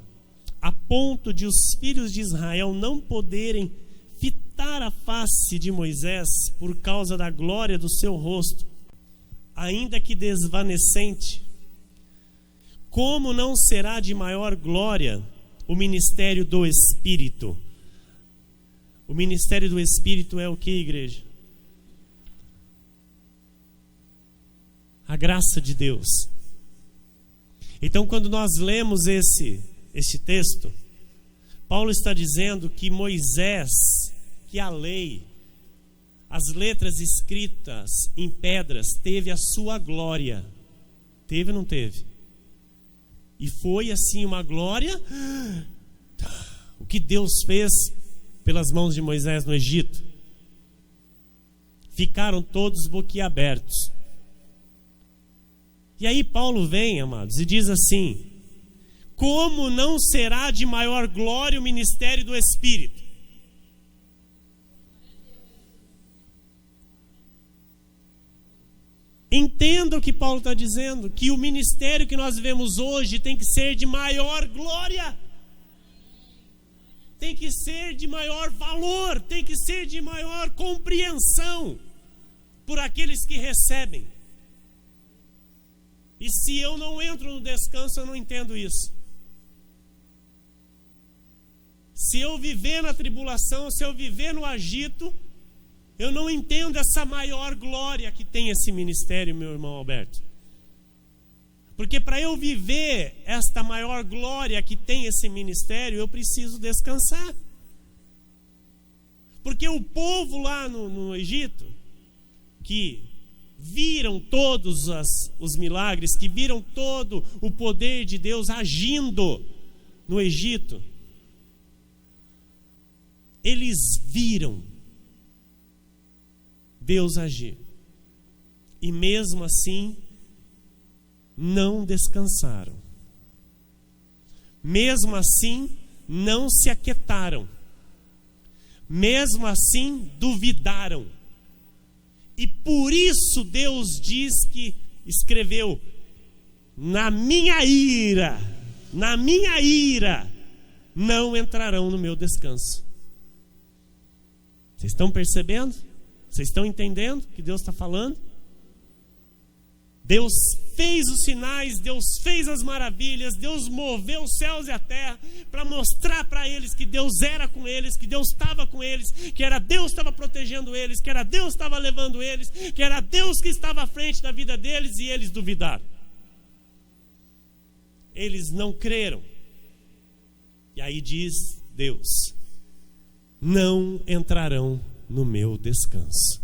a ponto de os filhos de Israel não poderem fitar a face de Moisés por causa da glória do seu rosto, ainda que desvanecente, como não será de maior glória o ministério do Espírito. O ministério do Espírito é o que, igreja? A graça de Deus. Então, quando nós lemos este texto, Paulo está dizendo que Moisés, que a lei, as letras escritas em pedras, teve a sua glória. Teve ou não teve? E foi assim uma glória. O que Deus fez pelas mãos de Moisés no Egito? Ficaram todos boquiabertos. E aí Paulo vem, amados, e diz assim: como não será de maior glória o ministério do Espírito? Entenda o que Paulo está dizendo, que o ministério que nós vivemos hoje tem que ser de maior glória, tem que ser de maior valor, tem que ser de maior compreensão por aqueles que recebem. E se eu não entro no descanso, eu não entendo isso. Se eu viver na tribulação, se eu viver no agito, eu não entendo essa maior glória que tem esse ministério, meu irmão Alberto. Porque para eu viver esta maior glória que tem esse ministério, eu preciso descansar. Porque o povo lá no Egito, que viram todos os milagres, que viram todo o poder de Deus agindo no Egito, eles viram Deus agir. E mesmo assim, não descansaram. Mesmo assim, não se aquietaram. Mesmo assim, duvidaram. E por isso Deus diz que escreveu: na minha ira, não entrarão no meu descanso. Vocês estão percebendo? Vocês estão entendendo o que Deus está falando? Deus fez os sinais, Deus fez as maravilhas, Deus moveu os céus e a terra para mostrar para eles que Deus era com eles, que Deus estava com eles, que era Deus que estava protegendo eles, que era Deus que estava levando eles, que era Deus que estava à frente da vida deles, e eles duvidaram. Eles não creram. E aí diz Deus: não entrarão no meu descanso.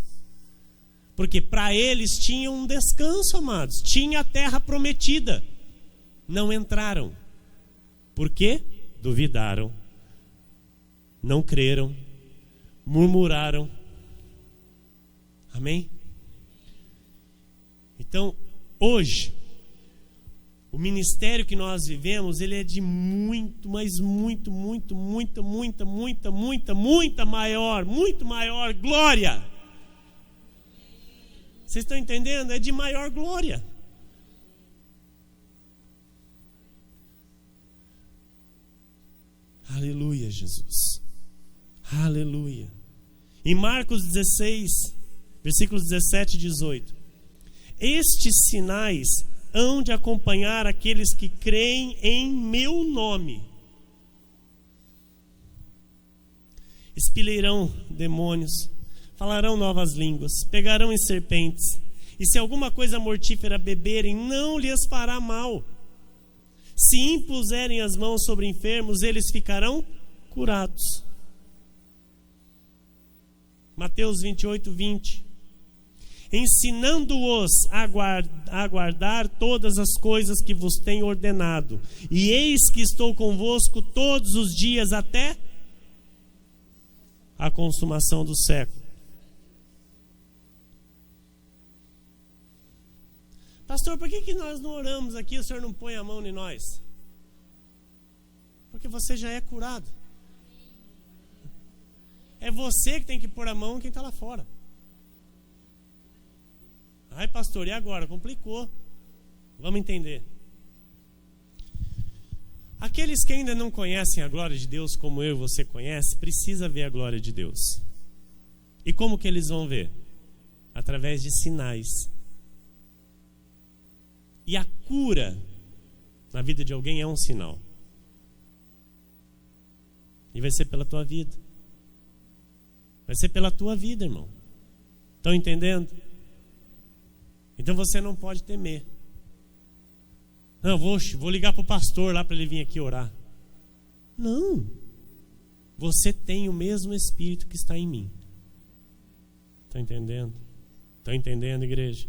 Porque para eles tinha um descanso, amados. Tinha a terra prometida. Não entraram. Por quê? Duvidaram. Não creram. Murmuraram. Amém? Então, hoje, o ministério que nós vivemos, ele é de muito, mas muito maior glória. Vocês estão entendendo? É de maior glória. Aleluia, Jesus. Aleluia. Em Marcos 16, versículos 17 e 18: estes sinais hão de acompanhar aqueles que creem em meu nome. Expelirão demônios, falarão novas línguas, pegarão em serpentes, e se alguma coisa mortífera beberem, não lhes fará mal. Se impuserem as mãos sobre enfermos, eles ficarão curados. Mateus 28, 20. Ensinando-os a guardar todas as coisas que vos tenho ordenado, e eis que estou convosco todos os dias até a consumação do século. Pastor, por que nós não oramos aqui, o Senhor não põe a mão em nós? Porque você já é curado. É você que tem que pôr a mão em quem está lá fora. Ai, pastor, e agora? Complicou. Vamos entender. Aqueles que ainda não conhecem a glória de Deus como eu e você conhece, precisa ver a glória de Deus. E como que eles vão ver? Através de sinais. E a cura na vida de alguém é um sinal. E vai ser pela tua vida. Vai ser pela tua vida, irmão. Estão entendendo? Então você não pode temer. Não, vou ligar para o pastor lá para ele vir aqui orar. Não. Você tem o mesmo Espírito que está em mim. Estão entendendo? Estão entendendo, igreja?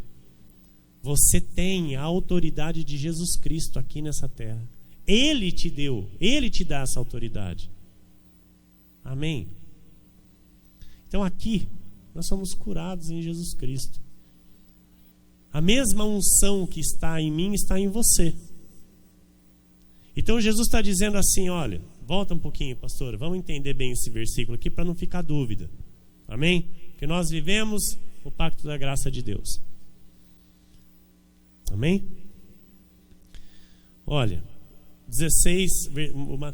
Você tem a autoridade de Jesus Cristo aqui nessa terra. Ele te deu, Ele te dá essa autoridade. Amém? Então aqui, nós somos curados em Jesus Cristo. A mesma unção que está em mim está em você. Então Jesus está dizendo assim, olha, volta um pouquinho, pastor, vamos entender bem esse versículo aqui para não ficar dúvida. Amém? Porque nós vivemos o pacto da graça de Deus. Amém? Olha,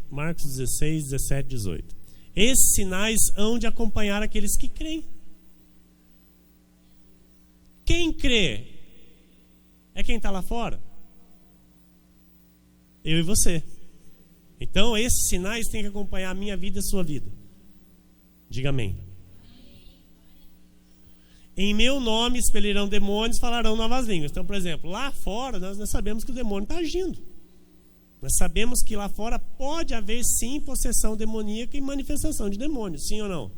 Marcos 16, 17, 18. Esses sinais hão de acompanhar aqueles que creem. Quem crê é quem está lá fora. Eu e você. Então esses sinais têm que acompanhar a minha vida e a sua vida. Diga amém. Em meu nome expelirão demônios, falarão novas línguas. Então, por exemplo, lá fora nós sabemos que o demônio está agindo. Nós sabemos que lá fora pode haver sim possessão demoníaca e manifestação de demônios, sim ou não?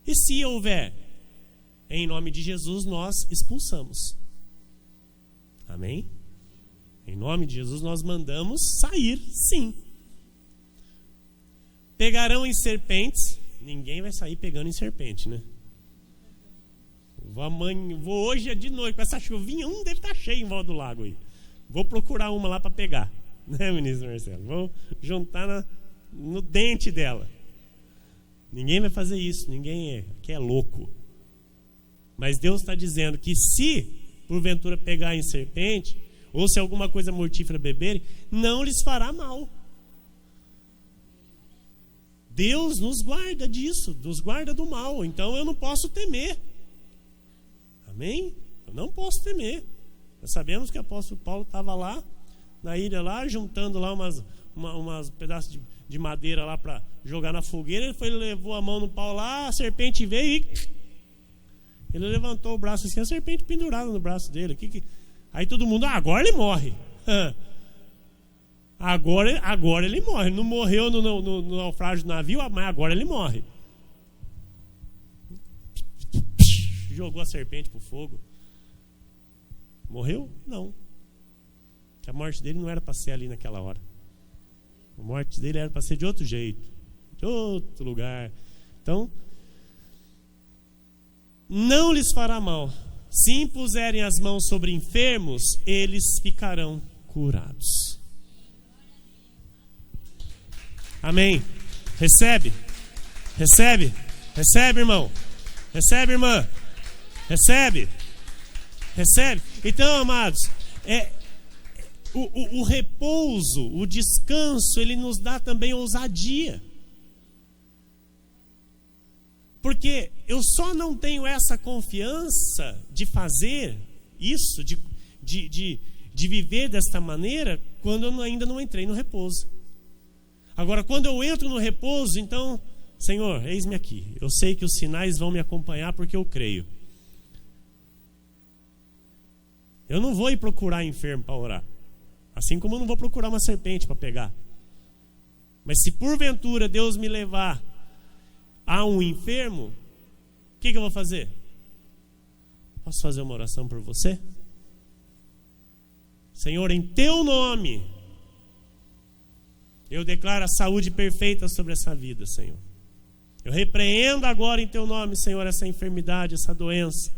E se houver, em nome de Jesus nós expulsamos. Amém? Em nome de Jesus nós mandamos sair, sim. Pegarão em serpentes. Ninguém vai sair pegando em serpente, né? Vou hoje de noite com essa chuvinha, deve estar cheio em volta do lago aí. Vou procurar uma lá para pegar, né, ministro Marcelo? Vou juntar no dente dela. Ninguém vai fazer isso, ninguém que é louco. Mas Deus está dizendo que se porventura pegar em serpente, ou se alguma coisa mortífera beberem, não lhes fará mal. Deus nos guarda disso, nos guarda do mal. Então eu não posso temer. Amém? Eu não posso temer. Nós sabemos que o apóstolo Paulo estava lá, na ilha lá, juntando lá umas pedaços de madeira lá para jogar na fogueira. Ele levou a mão no pau lá, a serpente veio e ele levantou o braço assim, a serpente pendurada no braço dele. Aí todo mundo, agora ele morre. Agora ele morre. Não morreu no naufrágio do navio, mas agora ele morre. Jogou a serpente pro fogo. Morreu? Não. Que a morte dele não era para ser ali naquela hora. A morte dele era para ser de outro jeito, de outro lugar. Então, não lhes fará mal. Se impuserem as mãos sobre enfermos, eles ficarão curados. Amém. Recebe. Recebe. Recebe, irmão. Recebe, irmã. Recebe. Recebe. Então, amados, o repouso, o descanso, ele nos dá também ousadia. Porque eu só não tenho essa confiança de fazer isso, de viver desta maneira, quando eu ainda não entrei no repouso. Agora, quando eu entro no repouso, então, Senhor, eis-me aqui. Eu sei que os sinais vão me acompanhar porque eu creio. Eu não vou ir procurar enfermo para orar. Assim como eu não vou procurar uma serpente para pegar. Mas se porventura Deus me levar a um enfermo, o que eu vou fazer? Posso fazer uma oração por você? Senhor, em teu nome, eu declaro a saúde perfeita sobre essa vida, Senhor. Eu repreendo agora em teu nome, Senhor, essa enfermidade, essa doença.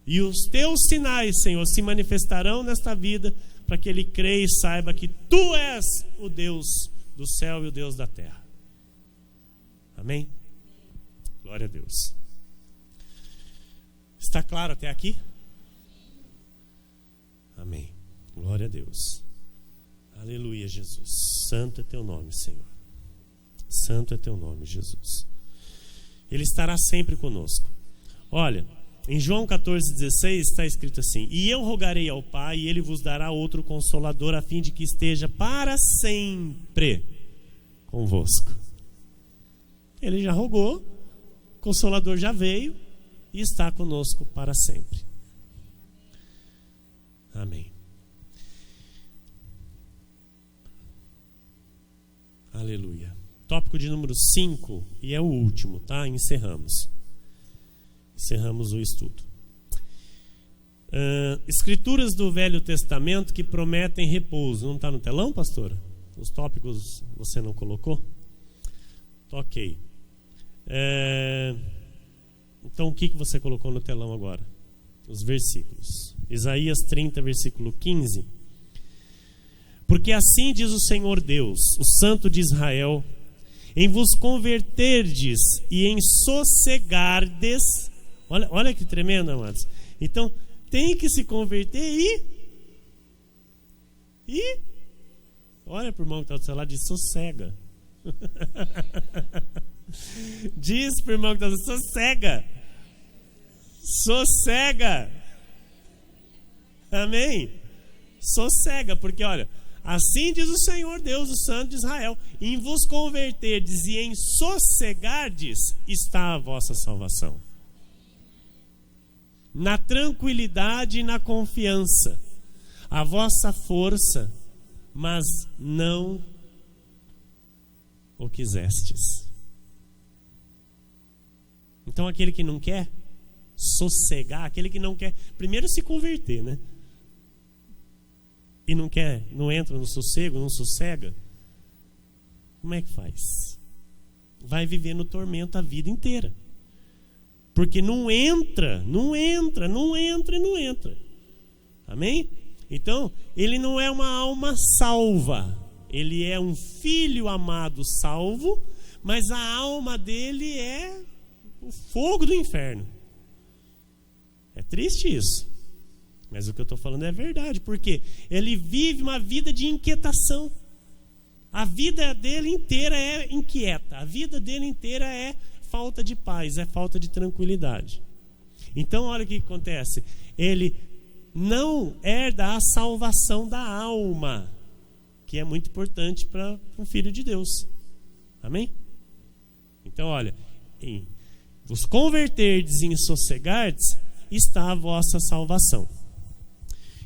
E os teus sinais, Senhor, se manifestarão nesta vida, para que ele creia e saiba que tu és o Deus do céu e o Deus da terra. Amém? Glória a Deus. Está claro até aqui? Amém. Glória a Deus. Aleluia, Jesus. Santo é teu nome, Senhor. Santo é teu nome, Jesus. Ele estará sempre conosco. Olha, em João 14,16 está escrito assim: e eu rogarei ao Pai, e ele vos dará outro Consolador, a fim de que esteja para sempre convosco. Ele já rogou, o Consolador já veio e está conosco para sempre. Amém. Aleluia. Tópico de número 5, e é o último, tá? Encerramos o estudo. Escrituras do Velho Testamento que prometem repouso. Não está no telão, pastora? Os tópicos você não colocou? Ok. Então o que você colocou no telão agora? Os versículos. Isaías 30, versículo 15. Porque assim diz o Senhor Deus, o Santo de Israel: em vos converterdes e em sossegardes. Olha que tremendo, amados. Então, tem que se converter e olha para o irmão que está do seu lado, diz: sossega. Diz para o irmão que está do seu lado: sossega. Sossega. Amém? Sossega, porque olha, assim diz o Senhor Deus, o Santo de Israel: em vos converterdes e em sossegardes está a vossa salvação. Na tranquilidade e na confiança, a vossa força, mas não o quisestes. Então aquele que não quer sossegar, aquele que não quer primeiro se converter, né? E não quer, não entra no sossego, não sossega, como é que faz? Vai viver no tormento a vida inteira. Porque não entra. Amém? Então, ele não é uma alma salva. Ele é um filho amado salvo, mas a alma dele é o fogo do inferno. É triste isso. Mas o que eu estou falando é verdade. Porque ele vive uma vida de inquietação. A vida dele inteira é inquieta. A vida dele inteira é falta de paz, é falta de tranquilidade. Então olha o que acontece. Ele não herda a salvação da alma, que é muito importante para um filho de Deus. Amém? Então olha, em vos converterdes e em sossegardes está a vossa salvação.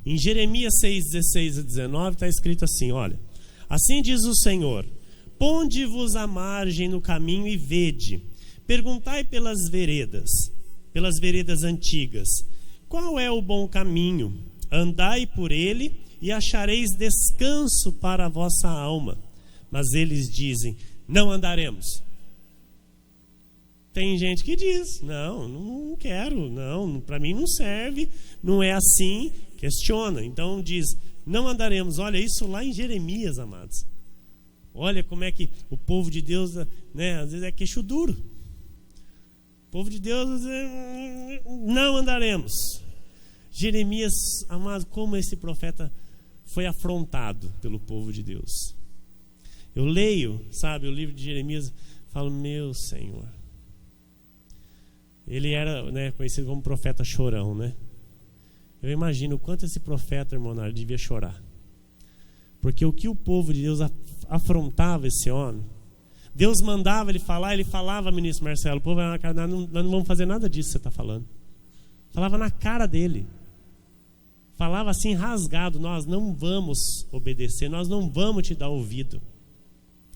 Em Jeremias 6, 16 a 19 está escrito assim: olha, assim diz o Senhor: ponde-vos à margem no caminho e vede. Perguntai pelas veredas antigas, qual é o bom caminho? Andai por ele e achareis descanso para a vossa alma. Mas eles dizem: não andaremos. Tem gente que diz: não quero, não, para mim não serve, não é assim, questiona. Então diz: não andaremos. Olha isso lá em Jeremias, amados. Olha como é que o povo de Deus, né, às vezes é queixo duro. O povo de Deus, não andaremos. Jeremias, amado, como esse profeta foi afrontado pelo povo de Deus. Eu leio, sabe, o livro de Jeremias, falo: meu Senhor. Ele era, né, conhecido como profeta chorão, né? Eu imagino o quanto esse profeta, irmão, devia chorar. Porque o que o povo de Deus afrontava esse homem, Deus mandava ele falava, ministro Marcelo, o povo, nós não vamos fazer nada disso que você está falando. Falava na cara dele. Falava assim rasgado: nós não vamos obedecer, nós não vamos te dar ouvido.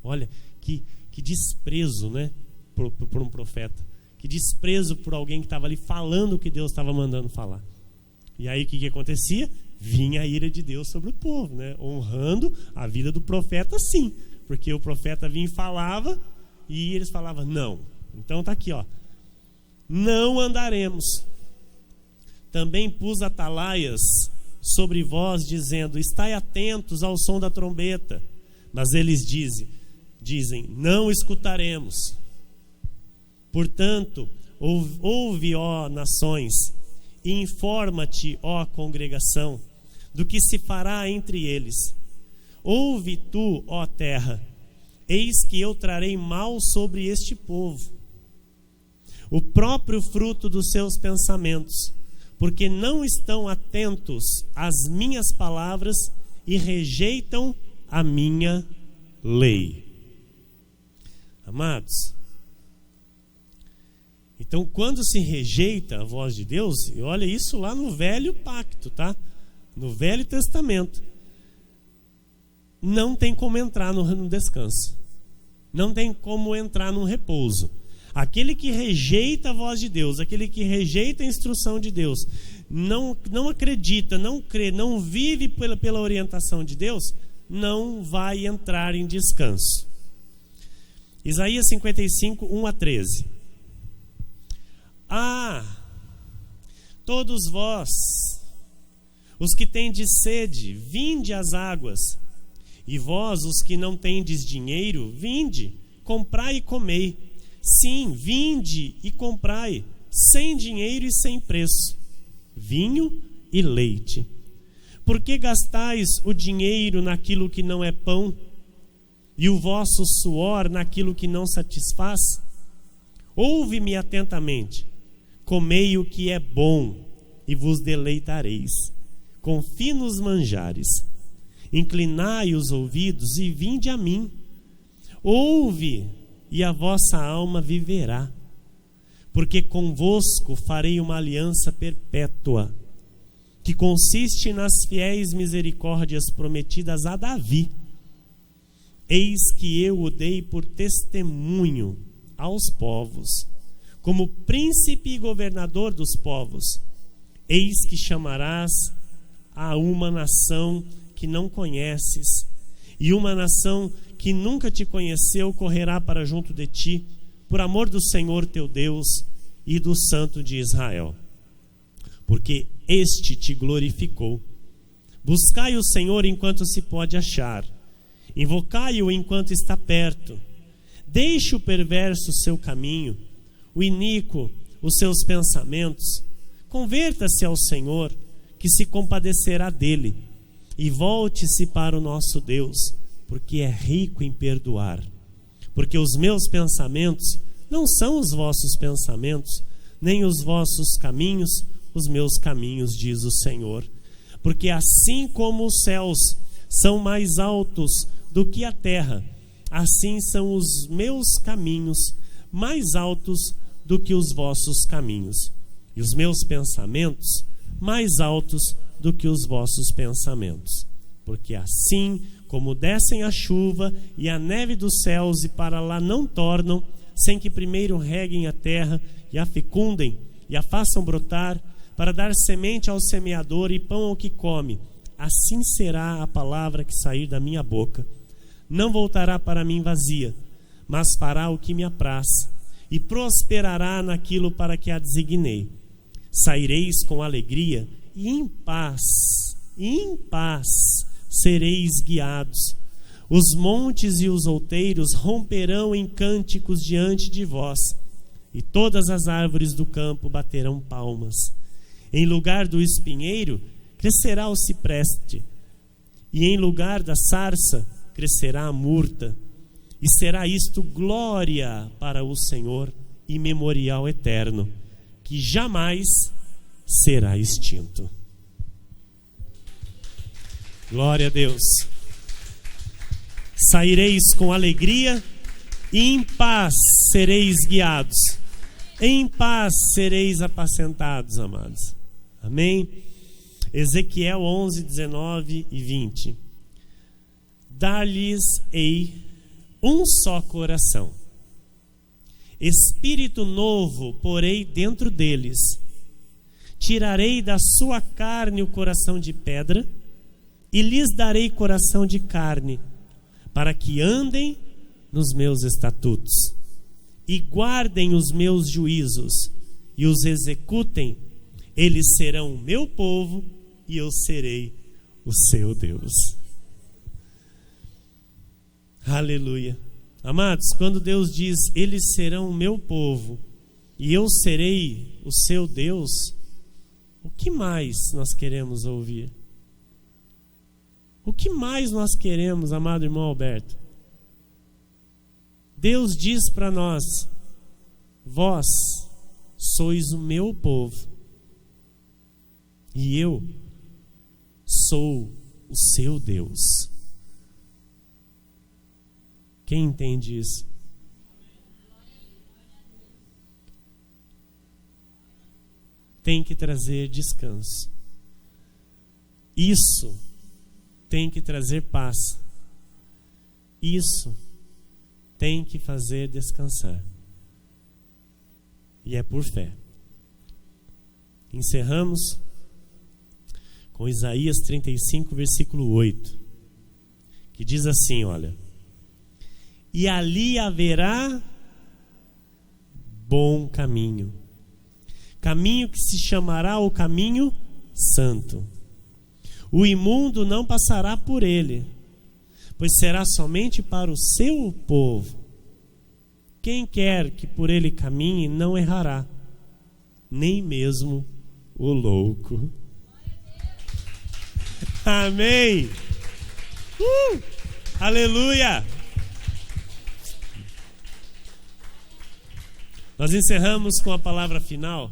Olha, que desprezo, né, por um profeta. Que desprezo por alguém que estava ali falando o que Deus estava mandando falar. E aí o que acontecia? Vinha a ira de Deus sobre o povo, né? Honrando a vida do profeta, sim. Porque o profeta vinha e falava, e eles falavam: não. Então está aqui, ó: não andaremos. Também pus atalaias sobre vós, dizendo: estai atentos ao som da trombeta. Mas eles dizem: não escutaremos. Portanto, ouve, ó nações, e informa-te, ó congregação, do que se fará entre eles. Ouve tu, ó terra, eis que eu trarei mal sobre este povo, o próprio fruto dos seus pensamentos, porque não estão atentos às minhas palavras e rejeitam a minha lei. Amados, Então, quando se rejeita a voz de Deus, e olha isso lá no Velho Pacto, tá? No Velho Testamento, não tem como entrar no descanso. Não tem como entrar no repouso. Aquele que rejeita a voz de Deus, aquele que rejeita a instrução de Deus, não acredita, não crê, não vive pela orientação de Deus, não vai entrar em descanso. Isaías 55, 1 a 13. Todos vós, os que tendes sede, vinde às águas, e vós, os que não tendes dinheiro, vinde, comprai e comei. Sim, vinde e comprai, sem dinheiro e sem preço, vinho e leite. Por que gastais o dinheiro naquilo que não é pão, e o vosso suor naquilo que não satisfaz? Ouve-me atentamente, comei o que é bom, e vos deleitareis, com finos manjares. Inclinai os ouvidos e vinde a mim. Ouve, e a vossa alma viverá. Porque convosco farei uma aliança perpétua, que consiste nas fiéis misericórdias prometidas a Davi. Eis que eu o dei por testemunho aos povos, como príncipe e governador dos povos. Eis que chamarás a uma nação que não conheces, e uma nação que nunca te conheceu correrá para junto de ti, por amor do Senhor teu Deus e do Santo de Israel. Porque este te glorificou. Buscai o Senhor enquanto se pode achar, invocai-o enquanto está perto. Deixe o perverso o seu caminho, o iníquo os seus pensamentos. Converta-se ao Senhor, que se compadecerá dele, e volte-se para o nosso Deus, porque é rico em perdoar. Porque os meus pensamentos não são os vossos pensamentos, nem os vossos caminhos os meus caminhos, diz o Senhor. Porque assim como os céus são mais altos do que a terra, assim são os meus caminhos mais altos do que os vossos caminhos, e os meus pensamentos mais altos do que os vossos pensamentos. Porque assim como descem a chuva e a neve dos céus e para lá não tornam, sem que primeiro reguem a terra e a fecundem e a façam brotar, para dar semente ao semeador e pão ao que come, assim será a palavra que sair da minha boca. Não voltará para mim vazia, mas fará o que me apraz, e prosperará naquilo para que a designei. Saireis com alegria, e em paz sereis guiados. Os montes e os outeiros romperão em cânticos diante de vós, e todas as árvores do campo baterão palmas. Em lugar do espinheiro crescerá o cipreste, e em lugar da sarça crescerá a murta, e será isto glória para o Senhor e memorial eterno, que jamais será extinto. Glória a Deus. Saireis com alegria e em paz sereis guiados. Em paz sereis apacentados, amados. Amém? Ezequiel 11, 19 e 20. Dar-lhes-ei um só coração. Espírito novo porei dentro deles. Tirarei da sua carne o coração de pedra e lhes darei coração de carne, para que andem nos meus estatutos e guardem os meus juízos e os executem. Eles serão o meu povo e eu serei o seu Deus. Aleluia. Amados, quando Deus diz, eles serão o meu povo e eu serei o seu Deus, o que mais nós queremos ouvir? O que mais nós queremos, amado irmão Alberto? Deus diz para nós, vós sois o meu povo e eu sou o seu Deus. Quem entende isso? tem que trazer descanso. Isso tem que trazer paz. Isso tem que fazer descansar. E é por fé. Encerramos com Isaías 35, versículo 8, que diz assim, olha: e ali haverá bom caminho, caminho que se chamará o caminho santo. O imundo não passará por ele, pois será somente para o seu povo. Quem quer que por ele caminhe não errará, nem mesmo o louco. Amém. Aleluia. Nós encerramos com a palavra final,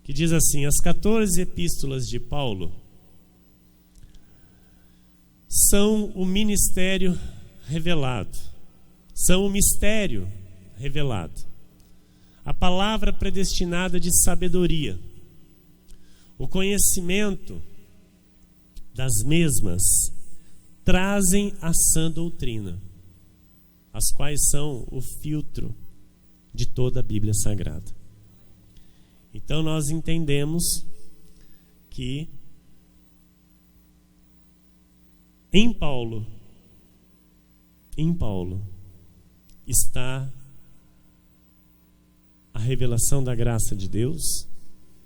que diz assim: as 14 epístolas de Paulo são o ministério revelado, são o mistério revelado, a palavra predestinada de sabedoria, o conhecimento das mesmas trazem a sã doutrina, as quais são o filtro de toda a Bíblia Sagrada. Então nós entendemos que em Paulo está a revelação da graça de Deus.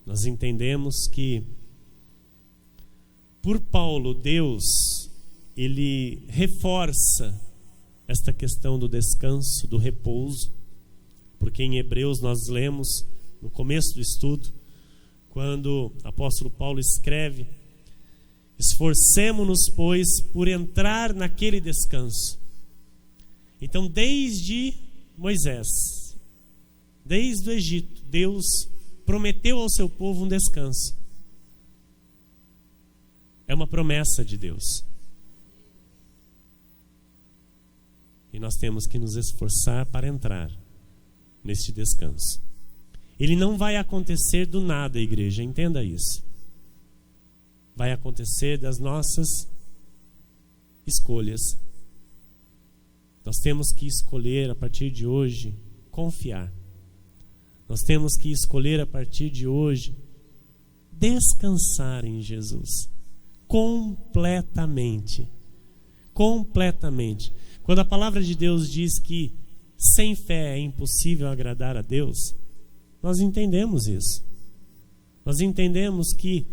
Nós entendemos que por Paulo, Deus, ele reforça esta questão do descanso, do repouso, porque em Hebreus nós lemos no começo do estudo, quando o apóstolo Paulo escreve: esforcemo-nos, pois, por entrar naquele descanso. Então, desde Moisés, desde o Egito, Deus prometeu ao seu povo um descanso. É uma promessa de Deus. E nós temos que nos esforçar para entrar neste descanso. Ele não vai acontecer do nada, igreja, entenda isso. Vai acontecer das nossas escolhas. Nós temos que escolher a partir de hoje confiar. Nós temos que escolher a partir de hoje descansar em Jesus. Completamente. Completamente. Quando a palavra de Deus diz que sem fé é impossível agradar a Deus, nós entendemos isso. Nós entendemos que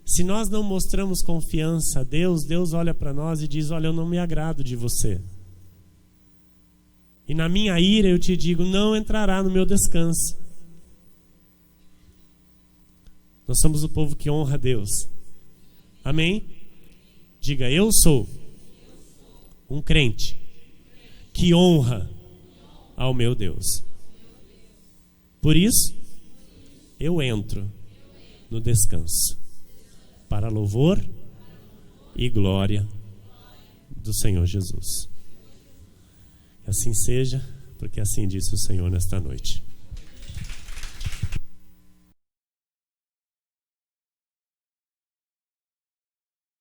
se nós não mostramos confiança a Deus, Deus olha para nós e diz: olha, eu não me agrado de você. E na minha ira eu te digo, não entrará no meu descanso. Nós somos o povo que honra a Deus. Amém? Diga: eu sou um crente que honra ao meu Deus. Por isso, eu entro no descanso, para louvor e glória do Senhor Jesus. Que assim seja, porque assim disse o Senhor nesta noite.